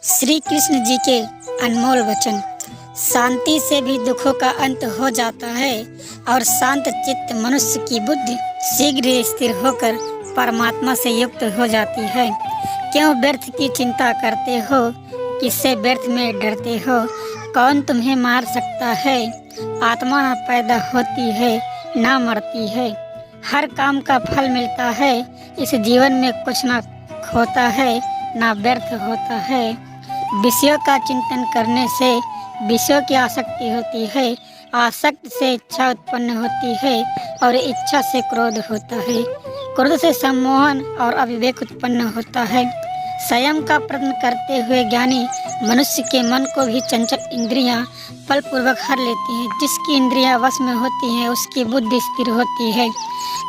श्री कृष्ण जी के अनमोल वचन। शांति से भी दुखों का अंत हो जाता है और शांत चित्त मनुष्य की बुद्धि शीघ्र ही स्थिर होकर परमात्मा से युक्त हो जाती है। क्यों व्यर्थ की चिंता करते हो, किससे व्यर्थ में डरते हो? कौन तुम्हें मार सकता है? आत्मा न पैदा होती है ना मरती है, हर काम का फल मिलता है। इस जीवन में कुछ ना खोता है ना व्यर्थ होता है। विषयों का चिंतन करने से विषयों की आसक्ति होती है, आसक्ति से इच्छा उत्पन्न होती है और इच्छा से क्रोध होता है, क्रोध से सम्मोहन और अविवेक उत्पन्न होता है। संयम का प्रयत्न करते हुए ज्ञानी मनुष्य के मन को भी चंचल इंद्रियां बलपूर्वक हर लेती हैं। जिसकी इंद्रियां वश में होती हैं उसकी बुद्धि स्थिर होती है।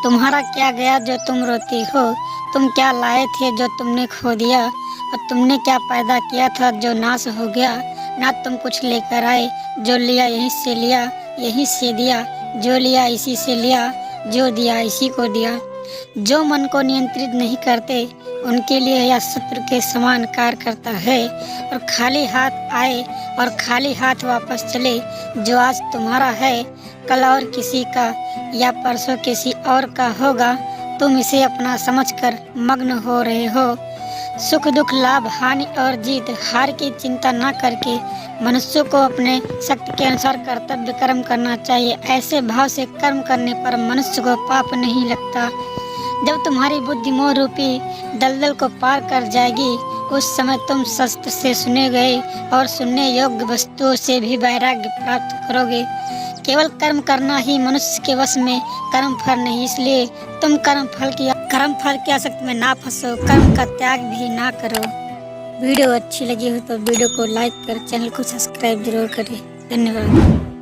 तुम्हारा क्या गया जो तुम रोती हो? तुम क्या लाए थे जो तुमने खो दिया? और तुमने क्या पैदा किया था जो नाश हो गया? ना तुम कुछ लेकर आए, जो लिया यहीं से लिया, यहीं से दिया, जो लिया इसी से लिया, जो दिया इसी को दिया। जो मन को नियंत्रित नहीं करते उनके लिए यह शत्रु के समान कार्य करता है। और खाली हाथ आए और खाली हाथ वापस चले। जो आज तुम्हारा है कल और किसी का या परसों किसी और का होगा। तुम इसे अपना समझकर मग्न हो रहे हो। सुख दुख लाभ हानि और जीत हार की चिंता न करके मनुष्य को अपने शक्ति के अनुसार कर्तव्य कर्म करना चाहिए। ऐसे भाव से कर्म करने पर मनुष्य को पाप नहीं लगता। जब तुम्हारी बुद्धि मोह रूपी दलदल को पार कर जाएगी उस समय तुम शास्त्र से सुने गए और सुनने योग्य वस्तुओं से भी वैराग्य प्राप्त करोगे। केवल कर्म करना ही मनुष्य के वश में, कर्म फल नहीं। इसलिए तुम कर्म फल की आसक्ति में ना फंसो, कर्म का त्याग भी ना करो। वीडियो अच्छी लगी हो तो वीडियो को लाइक कर चैनल को सब्सक्राइब जरूर करें। धन्यवाद।